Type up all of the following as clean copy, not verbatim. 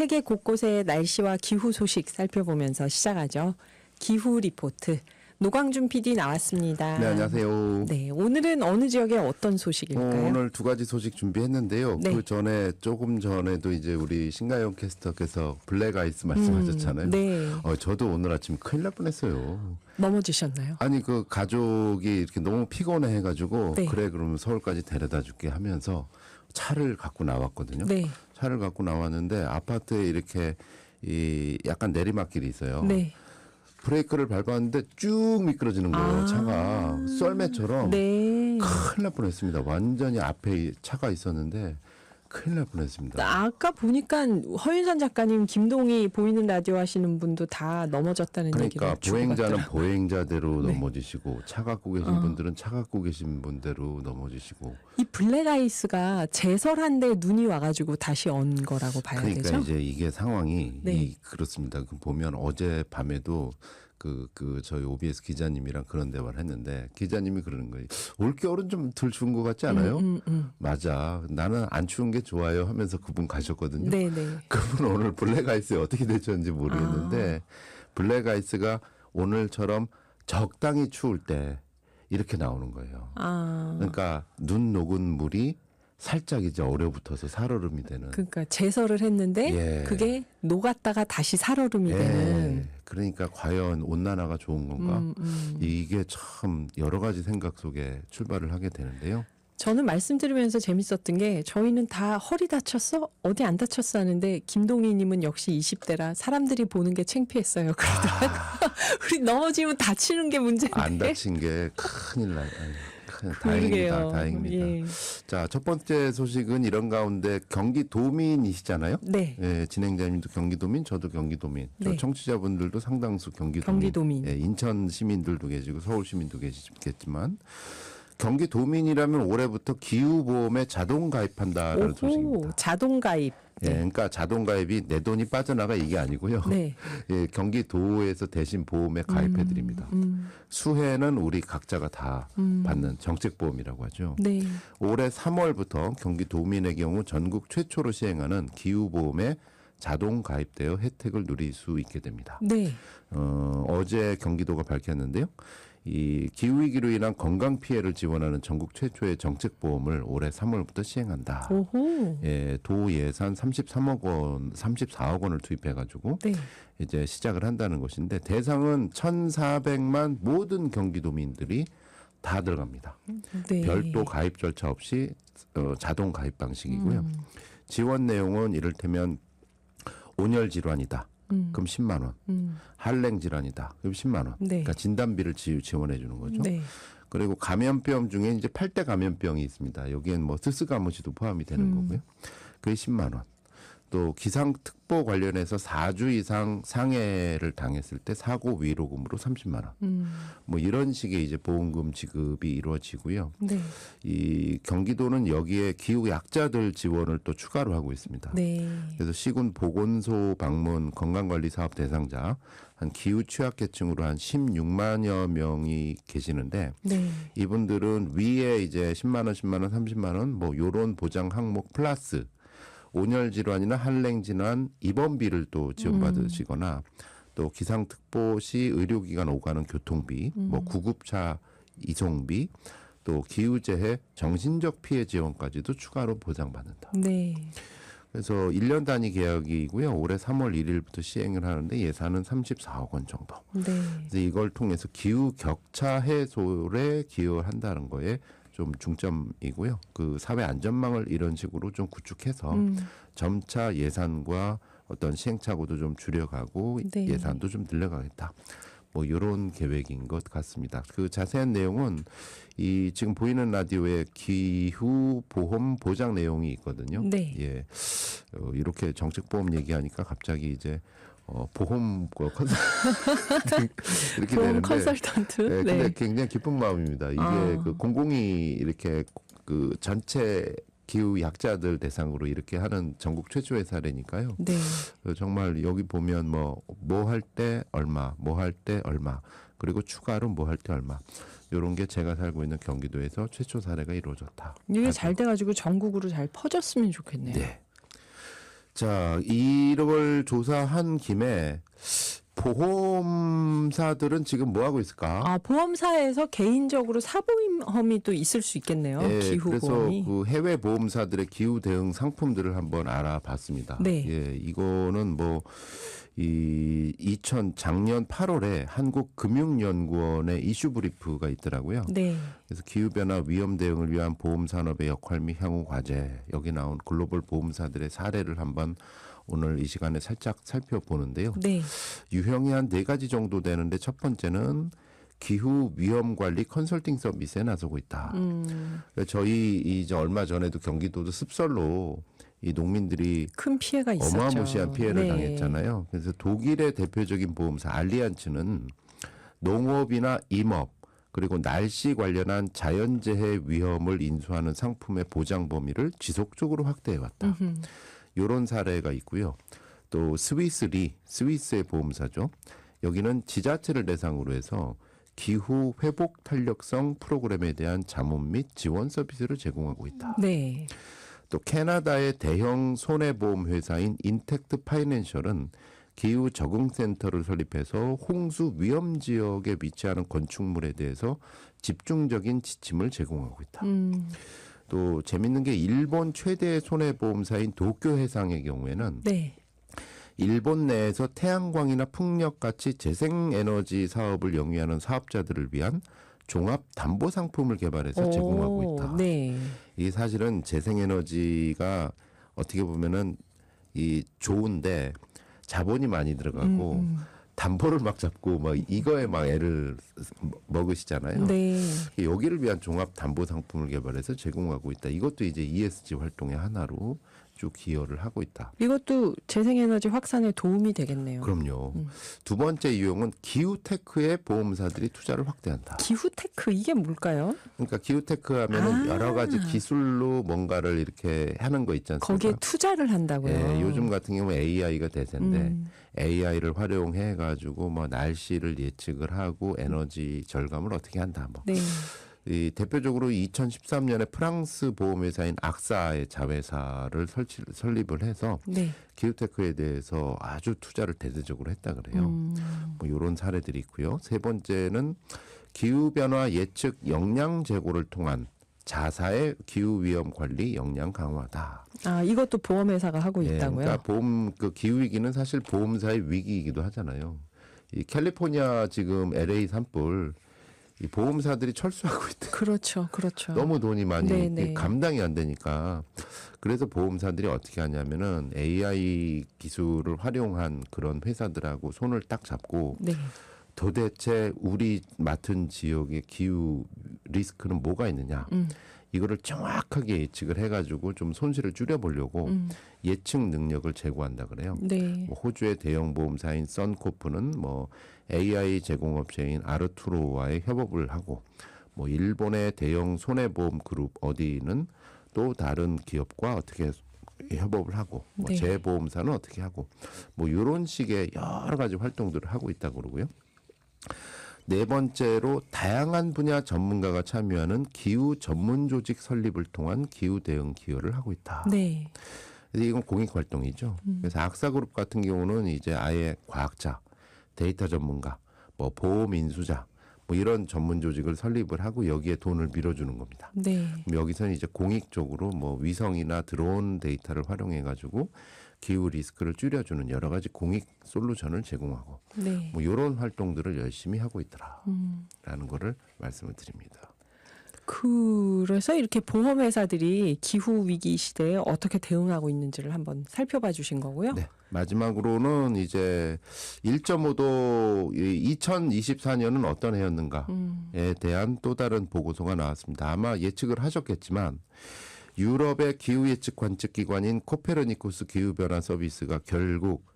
세계 곳곳의 날씨와 기후 소식 살펴보면서 시작하죠. 기후 리포트. 노광준 PD 나왔습니다. 네, 안녕하세요. 네, 오늘은 어느 지역의 어떤 소식일까요? 오늘 두 가지 소식 준비했는데요. 네. 그 전에 조금 전에도 이제 우리 신가영 캐스터께서 블랙 아이스 말씀하셨잖아요. 네. 저도 오늘 아침 큰일 날 뻔했어요. 넘어지셨나요? 아니 그 가족이 이렇게 너무 피곤해 해가지고 네. 그래 그러면 서울까지 데려다 줄게 하면서 차를 갖고 나왔거든요. 네. 차를 갖고 나왔는데 아파트에 이렇게 이 약간 내리막길이 있어요. 네. 브레이크를 밟았는데 쭉 미끄러지는 거예요. 차가 썰매처럼. 네. 큰일 날 뻔했습니다. 완전히 앞에 차가 있었는데 큰일 날 뻔했습니다. 아까 보니까 허윤선 작가님, 김동희 보이는 라디오 하시는 분도 다 넘어졌다는 그러니까 얘기를 보행자는 주고받더라고요. 보행자대로 네. 넘어지시고 차 갖고 계신 분들은 차 갖고 계신 분대로 넘어지시고. 이 블랙아이스가 제설한데 눈이 와가지고 다시 언 거라고 봐야 그러니까 되죠? 이제 이게 상황이 네. 그렇습니다. 그 보면 어제 밤에도 저희 OBS 기자님이랑 그런 대화를 했는데 기자님이 그러는 거예요. 올겨울은 좀 덜 추운 것 같지 않아요? 맞아. 나는 안 추운 게 좋아요 하면서 그분 가셨거든요. 네네. 그분 오늘 블랙아이스에 어떻게 되셨는지 모르겠는데 블랙아이스가 오늘처럼 적당히 추울 때 이렇게 나오는 거예요. 그러니까 눈 녹은 물이 살짝 이제 얼어붙어서 살얼음이 되는. 그러니까 제설을 했는데 예. 그게 녹았다가 다시 살얼음이 되는. 그러니까 과연 온난화가 좋은 건가? 이게 참 여러 가지 생각 속에 출발을 하게 되는데요. 저는 말씀드리면서 재밌었던 게 저희는 다 허리 다쳤어? 어디 안 다쳤어? 하는데 김동희님은 역시 20대라 사람들이 보는 게 창피했어요. 그러더라고요. 우리 넘어지면 다치는 게 문제인데. 안 다친 게 큰일 나요. 그러게요. 다행입니다. 다행입니다. 예. 자, 첫 번째 소식은 이런 가운데 경기도민이시잖아요. 네. 예, 진행자님도 경기도민, 저도 경기도민. 저 네. 청취자분들도 상당수 경기도민. 경기도민. 예, 인천 시민들도 계시고 서울 시민도 계시겠지만 경기도민이라면 올해부터 기후보험에 자동 가입한다라는 소식입니다. 자동 가입. 예, 그러니까 자동 가입이 내 돈이 빠져나가 이게 아니고요. 네. 예, 경기도에서 대신 보험에 가입해 드립니다. 수혜는 우리 각자가 다 받는 정책보험이라고 하죠. 네. 올해 3월부터 경기도민의 경우 전국 최초로 시행하는 기후보험에 자동 가입되어 혜택을 누릴 수 있게 됩니다. 네. 어제 경기도가 밝혔는데요. 이 기후위기로 인한 건강 피해를 지원하는 전국 최초의 정책보험을 올해 3월부터 시행한다. 오호. 예, 도 예산 34억 원을 투입해가지고 네. 이제 시작을 한다는 것인데 대상은 1,400만 모든 경기도민들이 다 들어갑니다. 네. 별도 가입 절차 없이 자동 가입 방식이고요. 지원 내용은 이를테면 온열 질환이다. 그럼 10만 원. 한랭 질환이다. 그럼 10만 원. 네. 그러니까 진단비를 지원해 주는 거죠. 네. 그리고 감염병 중에 이제 8대 감염병이 있습니다. 여기엔 뭐 스스가무시도 포함이 되는 거고요. 그게 10만 원. 또 기상특보 관련해서 4주 이상 상해를 당했을 때 사고 위로금으로 30만 원. 뭐 이런 식의 이제 보험금 지급이 이루어지고요. 네. 이 경기도는 여기에 기후 약자들 지원을 또 추가로 하고 있습니다. 네. 그래서 시군 보건소 방문 건강관리 사업 대상자 한 기후 취약계층으로 한 16만여 명이 계시는데 네. 이분들은 위에 이제 10만 원, 10만 원, 30만 원 뭐 요런 보장 항목 플러스 온열 질환이나 한랭 질환 입원비를 또 지원받으시거나 또 기상특보 시 의료기관 오가는 교통비, 뭐 구급차 이송비, 또 기후재해 정신적 피해 지원까지도 추가로 보장받는다. 네. 그래서 1년 단위 계약이고요. 올해 3월 1일부터 시행을 하는데 예산은 34억 원 정도. 네. 그래서 이걸 통해서 기후 격차 해소에 기여를 한다는 거에 좀 중점이고요. 그 사회 안전망을 이런 식으로 좀 구축해서 점차 예산과 어떤 시행착오도 좀 줄여가고 네. 예산도 좀 늘려가겠다. 뭐 이런 계획인 것 같습니다. 그 자세한 내용은 이 지금 보이는 라디오에 기후 보험 보장 내용이 있거든요. 네. 예, 이렇게 정책보험 얘기하니까 갑자기 이제 보험 컨설팅 이렇게 보험 되는데, 컨설턴트. 네, 네. 근데 굉장히 기쁜 마음입니다. 이게 그 공공이 이렇게 그 전체 기후 약자들 대상으로 이렇게 하는 전국 최초의 사례니까요. 네. 정말 여기 보면 뭐 할 때 얼마, 뭐 할 때 얼마, 그리고 추가로 뭐 할 때 얼마. 이런 게 제가 살고 있는 경기도에서 최초 사례가 이루어졌다. 이게 잘 돼가지고 전국으로 잘 퍼졌으면 좋겠네요. 네. 자, 이걸 조사한 김에 보험사들은 지금 뭐 하고 있을까? 아, 보험사에서 개인적으로 사보임험이 또 있을 수 있겠네요. 예, 기후 그래서 보험이. 그 해외 보험사들의 기후 대응 상품들을 한번 알아봤습니다. 네. 예, 이거는 뭐 작년 8월에 한국금융연구원의 이슈 브리프가 있더라고요. 네. 그래서 기후변화 위험 대응을 위한 보험 산업의 역할 및 향후 과제, 여기 나온 글로벌 보험사들의 사례를 한번 오늘 이 시간에 살짝 살펴보는데요. 네. 유형이 한 4가지 정도 되는데 첫 번째는 기후 위험 관리 컨설팅 서비스에 나서고 있다. 그러니까 저희 이제 얼마 전에도 경기도도 습설로 이 농민들이 큰 피해가 있었죠. 어마무시한 피해를 네. 당했잖아요. 그래서 독일의 대표적인 보험사 알리안츠는 농업이나 임업 그리고 날씨 관련한 자연재해 위험을 인수하는 상품의 보장 범위를 지속적으로 확대해 왔다. 이런 사례가 있고요. 또 스위스의 보험사죠. 여기는 지자체를 대상으로 해서 기후 회복 탄력성 프로그램에 대한 자문 및 지원 서비스를 제공하고 있다. 네. 또 캐나다의 대형 손해보험 회사인 인텍트 파이낸셜은 기후 적응센터를 설립해서 홍수 위험 지역에 위치하는 건축물에 대해서 집중적인 지침을 제공하고 있다. 또 재밌는 게 일본 최대 손해보험사인 도쿄 해상의 경우에는 네. 일본 내에서 태양광이나 풍력 같이 재생에너지 사업을 영위하는 사업자들을 위한 종합 담보 상품을 개발해서 제공하고 있다. 네. 이게 사실은 재생에너지가 어떻게 보면은 이 좋은데 자본이 많이 들어가고 담보를 막 잡고 막 이거에 막 애를 먹으시잖아요. 네. 여기를 위한 종합 담보 상품을 개발해서 제공하고 있다. 이것도 이제 ESG 활동의 하나로 쭉 기여를 하고 있다. 이것도 재생에너지 확산에 도움이 되겠네요. 그럼요. 두 번째 이용은 기후테크에 보험사들이 투자를 확대한다. 기후테크 이게 뭘까요? 그러니까 기후테크 하면은 여러 가지 기술로 뭔가를 이렇게 하는 거 있지 않습니까? 거기에 투자를 한다고요. 예, 요즘 같은 경우 AI가 대세인데 AI를 활용해 가지고 뭐 날씨를 예측을 하고 에너지 절감을 어떻게 한다. 뭐. 네. 이 대표적으로 2013년에 프랑스 보험회사인 악사의 자회사를 설립을 해서 네. 기후테크에 대해서 아주 투자를 대대적으로 했다 그래요. 뭐 이런 사례들이 있고요. 세 번째는 기후변화 예측 역량 제고를 통한 자사의 기후 위험 관리 역량 강화다. 아, 이것도 보험회사가 하고 예, 있다고요? 그러니까 그 기후 위기는 사실 보험사의 위기이기도 하잖아요. 이 캘리포니아 지금 LA 산불 이 보험사들이 철수하고 있대. 그렇죠. 그렇죠. 너무 돈이 많이 네네. 감당이 안 되니까 그래서 보험사들이 어떻게 하냐면은 AI 기술을 활용한 그런 회사들하고 손을 딱 잡고 네. 도대체 우리 맡은 지역의 기후 리스크는 뭐가 있느냐 이거를 정확하게 예측을 해가지고 좀 손실을 줄여보려고 예측 능력을 제고한다 그래요. 네. 뭐 호주의 대형 보험사인 썬코프는 뭐 AI 제공업체인 아르투로와의 협업을 하고 뭐 일본의 대형 손해보험 그룹 어디는 또 다른 기업과 어떻게 협업을 하고 뭐 네. 재보험사는 어떻게 하고 뭐 이런 식의 여러 가지 활동들을 하고 있다고 그러고요. 네 번째로 다양한 분야 전문가가 참여하는 기후 전문 조직 설립을 통한 기후 대응 기여를 하고 있다. 네. 그래서 이건 공익 활동이죠. 그래서 악사그룹 같은 경우는 이제 아예 과학자, 데이터 전문가, 뭐 보험 인수자, 뭐 이런 전문 조직을 설립을 하고 여기에 돈을 밀어주는 겁니다. 네. 그럼 여기서는 이제 공익적으로 뭐 위성이나 드론 데이터를 활용해 가지고 기후 리스크를 줄여주는 여러 가지 공익 솔루션을 제공하고 네. 뭐 이런 활동들을 열심히 하고 있더라라는 거를 말씀을 드립니다. 그래서 이렇게 보험회사들이 기후 위기 시대에 어떻게 대응하고 있는지를 한번 살펴봐 주신 거고요. 네. 마지막으로는 이제 1.5도 2024년은 어떤 해였는가에 대한 또 다른 보고서가 나왔습니다. 아마 예측을 하셨겠지만 유럽의 기후 예측 관측 기관인 코페르니쿠스 기후변화 서비스가 결국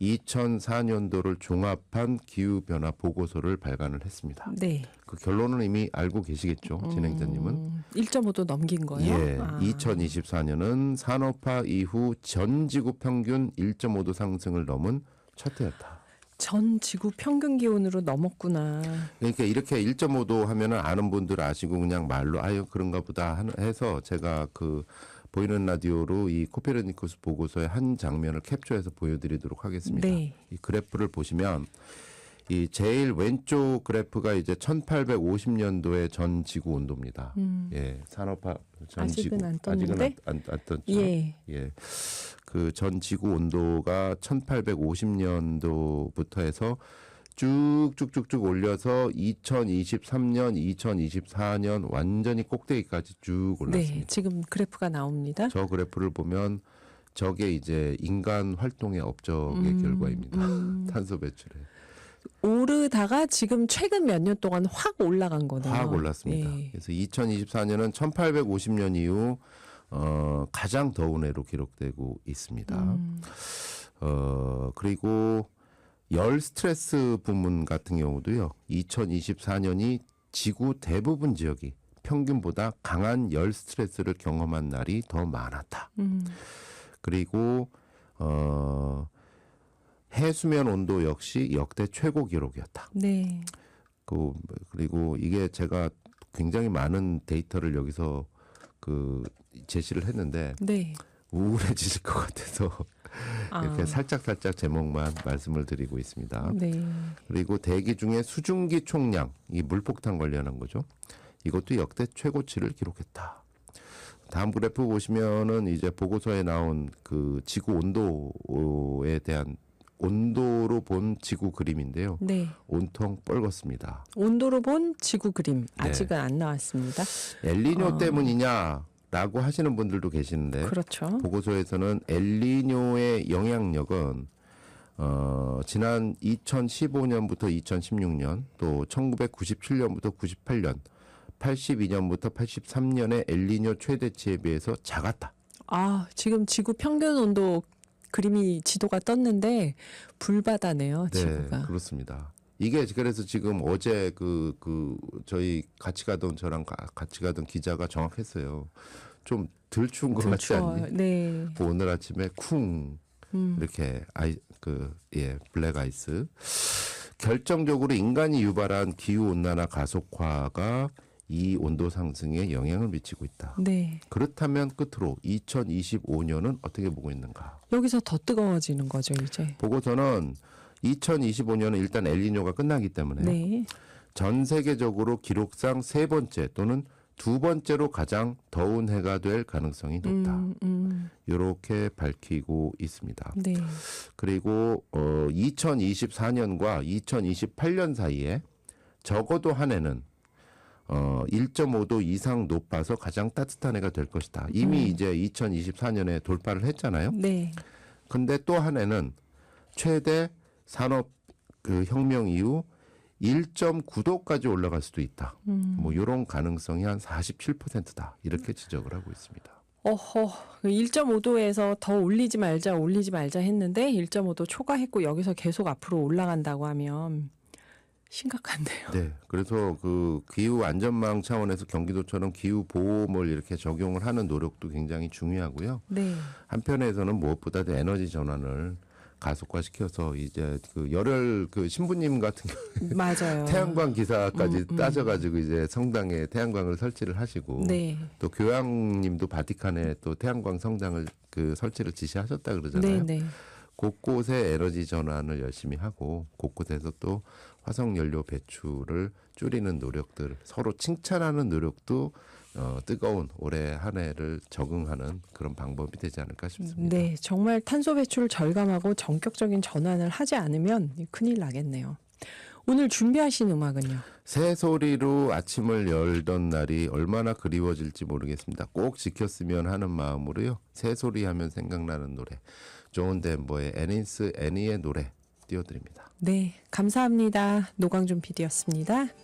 2004년도를 종합한 기후변화 보고서를 발간을 했습니다. 네. 그 결론은 이미 알고 계시겠죠, 진행자님은. 1.5도 넘긴 거예요? 예, 아. 2024년은 산업화 이후 전 지구 평균 1.5도 상승을 넘은 첫 해였다. 전 지구 평균 기온으로 넘었구나. 그러니까 이렇게 1.5도 하면은 아는 분들 아시고 그냥 말로 아유 그런가 보다 해서 제가 그 보이는 라디오로 이 코페르니쿠스 보고서의 한 장면을 캡처해서 보여드리도록 하겠습니다. 네. 이 그래프를 보시면 이 제일 왼쪽 그래프가 이제 1850년도의 전 지구 온도입니다. 예, 산업화 전 아직은 지구 안 떴는데? 안 떴죠. 예. 예. 그 전 지구 온도가 1850년도부터 해서 쭉쭉쭉쭉 올려서 2023년, 2024년 완전히 꼭대기까지 쭉 네, 올랐습니다. 지금 그래프가 나옵니다. 저 그래프를 보면 저게 이제 인간 활동의 업적의 결과입니다. 탄소 배출에 오르다가 지금 최근 몇 년 동안 확 올라간 거네요. 확 올랐습니다. 예. 그래서 2024년은 1850년 이후 가장 더운 해로 기록되고 있습니다. 그리고 열 스트레스 부문 같은 경우도요. 2024년이 지구 대부분 지역이 평균보다 강한 열 스트레스를 경험한 날이 더 많았다. 그리고 해수면 온도 역시 역대 최고 기록이었다. 네. 그리고 이게 제가 굉장히 많은 데이터를 여기서 제시를 했는데 네. 우울해지실 것 같아서 이렇게 살짝 제목만 말씀을 드리고 있습니다. 네. 그리고 대기 중에 수증기 총량, 이 물폭탄 관련한 거죠. 이것도 역대 최고치를 기록했다. 다음 그래프 보시면은 이제 보고서에 나온 그 지구 온도에 대한 온도로 본 지구 그림인데요. 네. 온통 뻘겋습니다. 온도로 본 지구 그림 네. 아직은 안 나왔습니다. 엘니뇨 때문이냐라고 하시는 분들도 계시는데 그렇죠. 보고서에서는 엘니뇨의 영향력은 지난 2015년부터 2016년 또 1997년부터 98년 82년부터 83년의 엘니뇨 최대치에 비해서 작았다. 아, 지금 지구 평균 온도 그림이 지도가 떴는데 불바다네요, 지구가. 그렇습니다. 이게 그래서 지금 어제 저희 같이 가던 저랑 같이 가던 기자가 정확했어요. 좀 덜 추운 것 같지 추워요. 않니? 네. 오늘 아침에 쿵 이렇게 블랙 아이스. 결정적으로 인간이 유발한 기후 온난화 가속화가 이 온도 상승에 영향을 미치고 있다. 네. 그렇다면 끝으로 2025년은 어떻게 보고 있는가? 여기서 더 뜨거워지는 거죠, 이제. 보고서는 2025년은 일단 엘니뇨가 끝나기 때문에 네. 전 세계적으로 기록상 세 번째 또는 두 번째로 가장 더운 해가 될 가능성이 높다. 이렇게 밝히고 있습니다. 네. 그리고 2024년과 2028년 사이에 적어도 한 해는 1.5도 이상 높아서 가장 따뜻한 해가 될 것이다. 이미 이제 2024년에 돌파를 했잖아요. 네. 근데 또 한 해는 최대 산업 혁명 이후 1.9도까지 올라갈 수도 있다. 뭐 이런 가능성이 한 47%다. 이렇게 지적을 하고 있습니다. 어허, 1.5도에서 더 올리지 말자 했는데 1.5도 초과했고 여기서 계속 앞으로 올라간다고 하면 심각한데요. 네. 그래서 기후 안전망 차원에서 경기도처럼 기후 보험을 이렇게 적용을 하는 노력도 굉장히 중요하고요. 네. 한편에서는 무엇보다도 에너지 전환을 가속화시켜서 이제 열혈 신부님 같은 경우 맞아요. 태양광 기사까지 따져가지고 이제 성당에 태양광을 설치를 하시고 네. 또 교황님도 바티칸에 또 태양광 성당을 설치를 지시하셨다 그러잖아요. 네, 네. 곳곳에 에너지 전환을 열심히 하고 곳곳에서 또 화석 연료 배출을 줄이는 노력들 서로 칭찬하는 노력도 뜨거운 올해 한 해를 적응하는 그런 방법이 되지 않을까 싶습니다. 네, 정말 탄소 배출을 절감하고 전격적인 전환을 하지 않으면 큰일 나겠네요. 오늘 준비하신 음악은요? 새소리로 아침을 열던 날이 얼마나 그리워질지 모르겠습니다. 꼭 지켰으면 하는 마음으로요. 새소리 하면 생각나는 노래. 존 덴버의 애니의 노래 띄워드립니다. 네, 감사합니다. 노광준 PD였습니다.